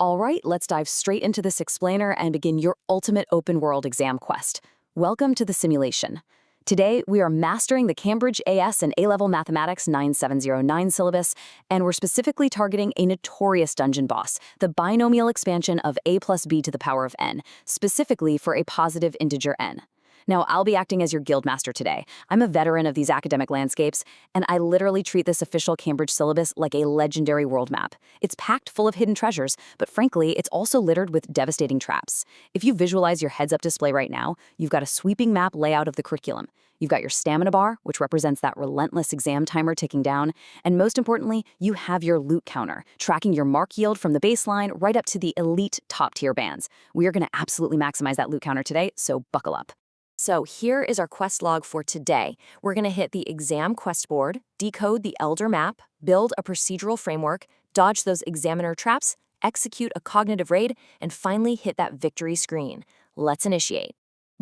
All right, let's dive straight into this explainer and begin your ultimate open-world exam quest. Welcome to the simulation. Today, we are mastering the Cambridge AS and A-Level Mathematics 9709 syllabus, and we're specifically targeting a notorious dungeon boss, the binomial expansion of a plus b to the power of n, specifically for a positive integer n. Now, I'll be acting as your guildmaster today. I'm a veteran of these academic landscapes, and I literally treat this official Cambridge syllabus like a legendary world map. It's packed full of hidden treasures, but frankly, it's also littered with devastating traps. If you visualize your heads-up display right now, you've got a sweeping map layout of the curriculum. You've got your stamina bar, which represents that relentless exam timer ticking down, and most importantly, you have your loot counter, tracking your mark yield from the baseline right up to the elite top-tier bands. We are going to absolutely maximize that loot counter today, so buckle up. So here is our quest log for today. We're going to hit the exam quest board, decode the Elder map, build a procedural framework, dodge those examiner traps, execute a cognitive raid, and finally hit that victory screen. Let's initiate.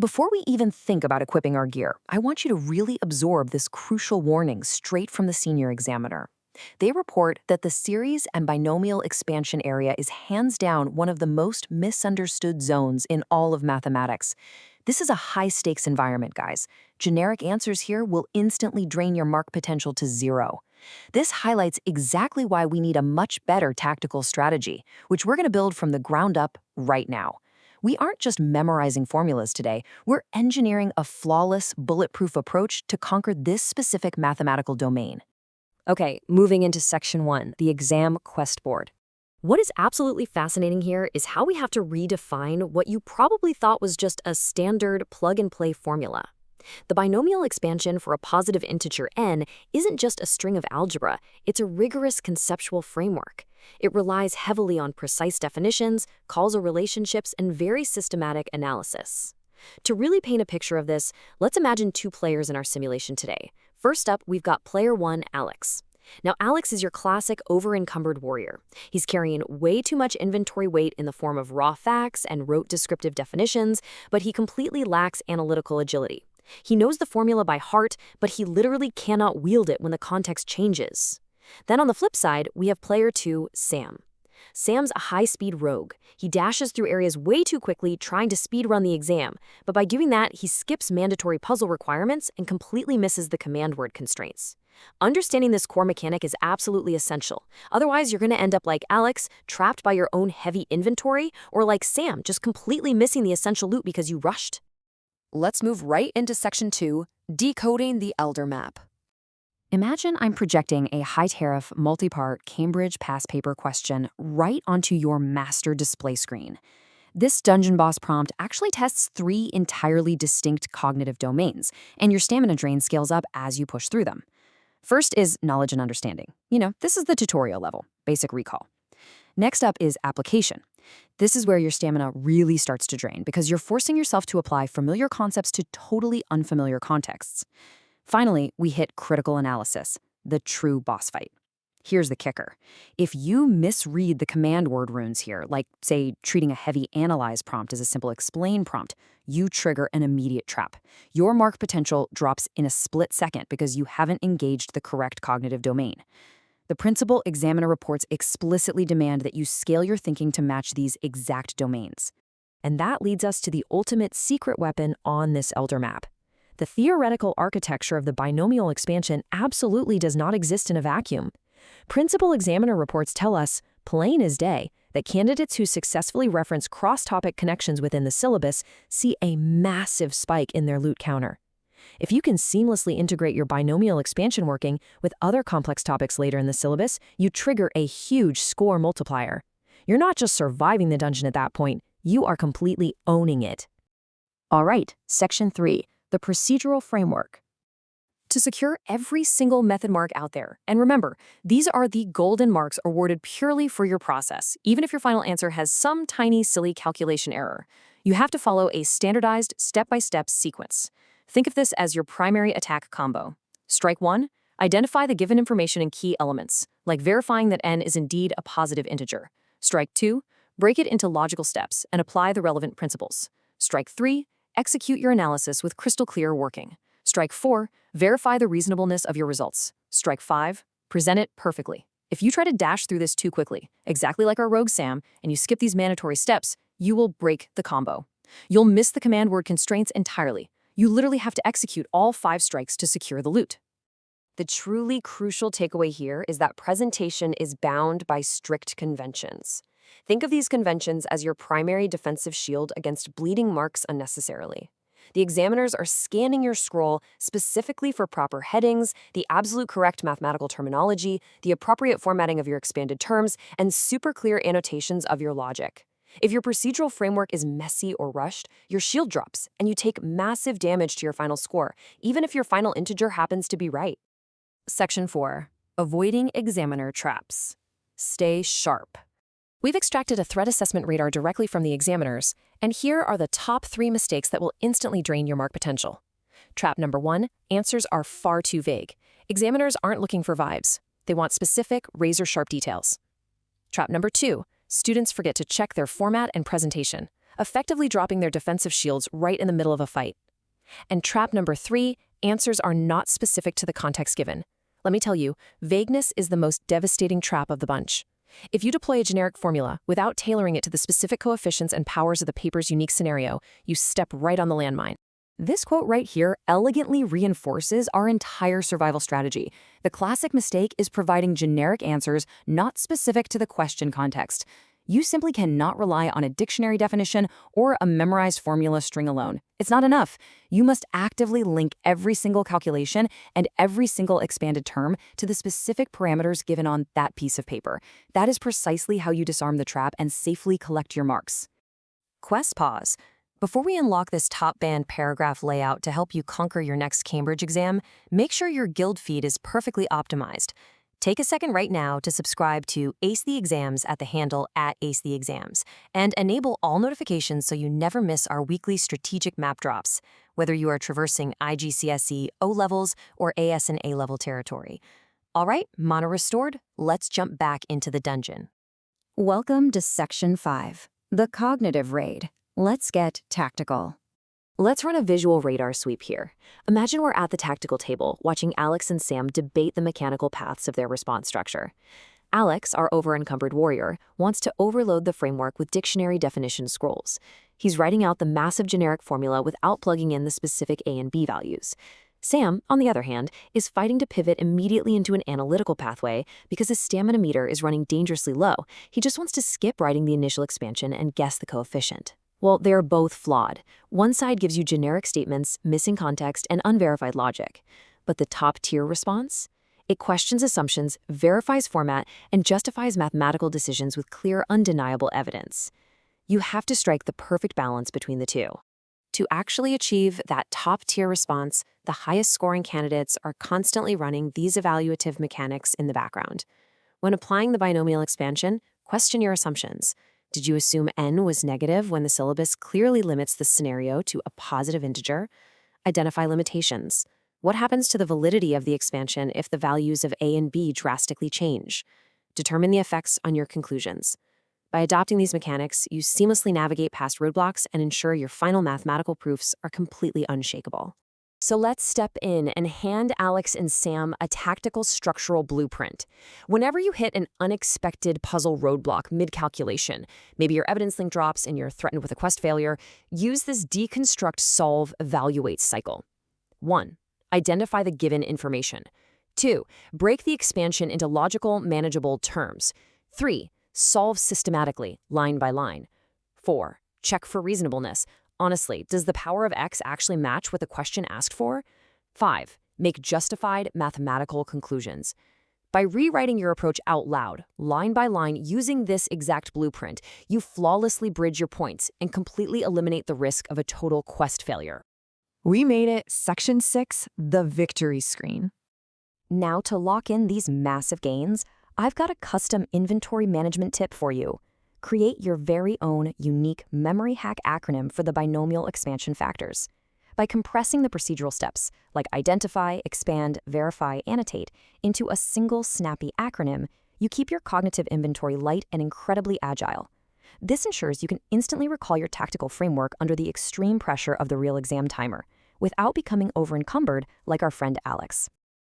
Before we even think about equipping our gear, I want you to really absorb this crucial warning straight from the senior examiner. They report that the series and binomial expansion area is hands down one of the most misunderstood zones in all of mathematics. This is a high-stakes environment, guys. Generic answers here will instantly drain your mark potential to 0. This highlights exactly why we need a much better tactical strategy, which we're going to build from the ground up right now. We aren't just memorizing formulas today, we're engineering a flawless, bulletproof approach to conquer this specific mathematical domain. Okay, moving into section 1, the exam quest board. What is absolutely fascinating here is how we have to redefine what you probably thought was just a standard plug-and-play formula. The binomial expansion for a positive integer n isn't just a string of algebra, it's a rigorous conceptual framework. It relies heavily on precise definitions, causal relationships, and very systematic analysis. To really paint a picture of this, let's imagine two players in our simulation today. First up, we've got player 1, Alex. Now, Alex is your classic over-encumbered warrior. He's carrying way too much inventory weight in the form of raw facts and rote descriptive definitions, but he completely lacks analytical agility. He knows the formula by heart, but he literally cannot wield it when the context changes. Then on the flip side, we have player 2, Sam. Sam's a high-speed rogue. He dashes through areas way too quickly, trying to speed-run the exam, but by doing that, he skips mandatory puzzle requirements and completely misses the command word constraints. Understanding this core mechanic is absolutely essential. Otherwise, you're going to end up like Alex, trapped by your own heavy inventory, or like Sam, just completely missing the essential loot because you rushed. Let's move right into section 2, decoding the Elder map. Imagine I'm projecting a high-tariff, multi-part Cambridge past paper question right onto your master display screen. This dungeon boss prompt actually tests 3 entirely distinct cognitive domains, and your stamina drain scales up as you push through them. First is knowledge and understanding. This is the tutorial level, basic recall. Next up is application. This is where your stamina really starts to drain because you're forcing yourself to apply familiar concepts to totally unfamiliar contexts. Finally, we hit critical analysis, the true boss fight. Here's the kicker. If you misread the command word runes here, like, say, treating a heavy analyze prompt as a simple explain prompt, you trigger an immediate trap. Your mark potential drops in a split second because you haven't engaged the correct cognitive domain. The principal examiner reports explicitly demand that you scale your thinking to match these exact domains. And that leads us to the ultimate secret weapon on this Elder map. The theoretical architecture of the binomial expansion absolutely does not exist in a vacuum. Principal examiner reports tell us, plain as day, that candidates who successfully reference cross-topic connections within the syllabus see a massive spike in their loot counter. If you can seamlessly integrate your binomial expansion working with other complex topics later in the syllabus, you trigger a huge score multiplier. You're not just surviving the dungeon at that point, you are completely owning it. All right, section 3. The procedural framework. To secure every single method mark out there, and remember, these are the golden marks awarded purely for your process, even if your final answer has some tiny, silly calculation error. You have to follow a standardized, step-by-step sequence. Think of this as your primary attack combo. Strike 1, identify the given information and key elements, like verifying that n is indeed a positive integer. Strike 2, break it into logical steps and apply the relevant principles. Strike 3, execute your analysis with crystal clear working. Strike 4, verify the reasonableness of your results. Strike 5, present it perfectly. If you try to dash through this too quickly, exactly like our rogue Sam, and you skip these mandatory steps, you will break the combo. You'll miss the command word constraints entirely. You literally have to execute all 5 strikes to secure the loot. The truly crucial takeaway here is that presentation is bound by strict conventions. Think of these conventions as your primary defensive shield against bleeding marks unnecessarily. The examiners are scanning your scroll specifically for proper headings, the absolute correct mathematical terminology, the appropriate formatting of your expanded terms, and super clear annotations of your logic. If your procedural framework is messy or rushed, your shield drops, and you take massive damage to your final score, even if your final integer happens to be right. Section 4. Avoiding examiner traps. Stay sharp. We've extracted a threat assessment radar directly from the examiners, and here are the top 3 mistakes that will instantly drain your mark potential. Trap number 1, answers are far too vague. Examiners aren't looking for vibes. They want specific, razor-sharp details. Trap number 2, students forget to check their format and presentation, effectively dropping their defensive shields right in the middle of a fight. And trap number 3, answers are not specific to the context given. Let me tell you, vagueness is the most devastating trap of the bunch. If you deploy a generic formula without tailoring it to the specific coefficients and powers of the paper's unique scenario, you step right on the landmine. This quote right here elegantly reinforces our entire survival strategy. The classic mistake is providing generic answers not specific to the question context. You simply cannot rely on a dictionary definition or a memorized formula string alone. It's not enough. You must actively link every single calculation and every single expanded term to the specific parameters given on that piece of paper. That is precisely how you disarm the trap and safely collect your marks. Quest pause. Before we unlock this top-band paragraph layout to help you conquer your next Cambridge exam, make sure your guild feed is perfectly optimized. Take a second right now to subscribe to Ace the Exams at the handle @AceTheExams and enable all notifications so you never miss our weekly strategic map drops, whether you are traversing IGCSE O-levels or AS and A-level territory. All right, mana restored, let's jump back into the dungeon. Welcome to Section 5, the Cognitive Raid. Let's get tactical. Let's run a visual radar sweep here. Imagine we're at the tactical table, watching Alex and Sam debate the mechanical paths of their response structure. Alex, our over-encumbered warrior, wants to overload the framework with dictionary definition scrolls. He's writing out the massive generic formula without plugging in the specific A and B values. Sam, on the other hand, is fighting to pivot immediately into an analytical pathway because his stamina meter is running dangerously low. He just wants to skip writing the initial expansion and guess the coefficient. Well, they're both flawed. One side gives you generic statements, missing context, and unverified logic. But the top-tier response? It questions assumptions, verifies format, and justifies mathematical decisions with clear, undeniable evidence. You have to strike the perfect balance between the two. To actually achieve that top-tier response, the highest-scoring candidates are constantly running these evaluative mechanics in the background. When applying the binomial expansion, question your assumptions. Did you assume n was negative when the syllabus clearly limits the scenario to a positive integer? Identify limitations. What happens to the validity of the expansion if the values of a and b drastically change? Determine the effects on your conclusions. By adopting these mechanics, you seamlessly navigate past roadblocks and ensure your final mathematical proofs are completely unshakable. So let's step in and hand Alex and Sam a tactical structural blueprint. Whenever you hit an unexpected puzzle roadblock mid-calculation, maybe your evidence link drops and you're threatened with a quest failure, use this deconstruct, solve, evaluate cycle. 1. Identify the given information. 2. Break the expansion into logical, manageable terms. 3. Solve systematically, line by line. 4. Check for reasonableness. Honestly, does the power of X actually match what the question asked for? 5. Make justified mathematical conclusions. By rewriting your approach out loud, line by line, using this exact blueprint, you flawlessly bridge your points and completely eliminate the risk of a total quest failure. We made it Section 6, the victory screen. Now to lock in these massive gains, I've got a custom inventory management tip for you. Create your very own unique memory hack acronym for the binomial expansion factors. By compressing the procedural steps, like identify, expand, verify, annotate, into a single snappy acronym, you keep your cognitive inventory light and incredibly agile. This ensures you can instantly recall your tactical framework under the extreme pressure of the real exam timer, without becoming over-encumbered like our friend Alex.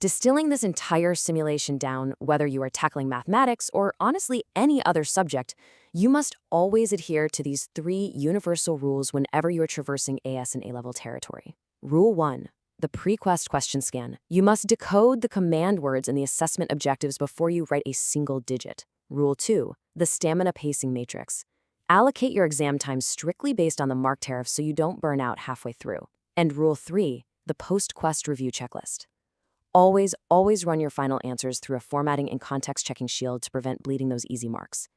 Distilling this entire simulation down, whether you are tackling mathematics or honestly any other subject, you must always adhere to these 3 universal rules whenever you are traversing AS and A-level territory. Rule 1. The pre-quest question scan. You must decode the command words in the assessment objectives before you write a single digit. Rule 2. The stamina pacing matrix. Allocate your exam time strictly based on the mark tariff so you don't burn out halfway through. And Rule 3. The post-quest review checklist. Always run your final answers through a formatting and context-checking shield to prevent bleeding those easy marks.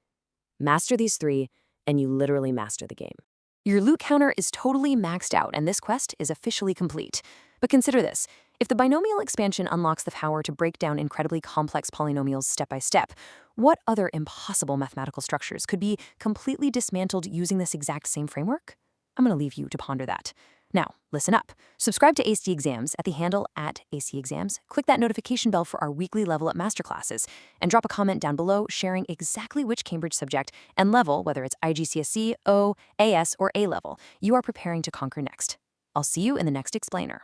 Master these 3, and you literally master the game. Your loot counter is totally maxed out, and this quest is officially complete. But consider this. If the binomial expansion unlocks the power to break down incredibly complex polynomials step by step, what other impossible mathematical structures could be completely dismantled using this exact same framework? I'm going to leave you to ponder that. Now, listen up. Subscribe to AC Exams at the handle @ACExams. Click that notification bell for our weekly Level Up masterclasses, and drop a comment down below sharing exactly which Cambridge subject and level, whether it's IGCSE, O, AS, or A level, you are preparing to conquer next. I'll see you in the next explainer.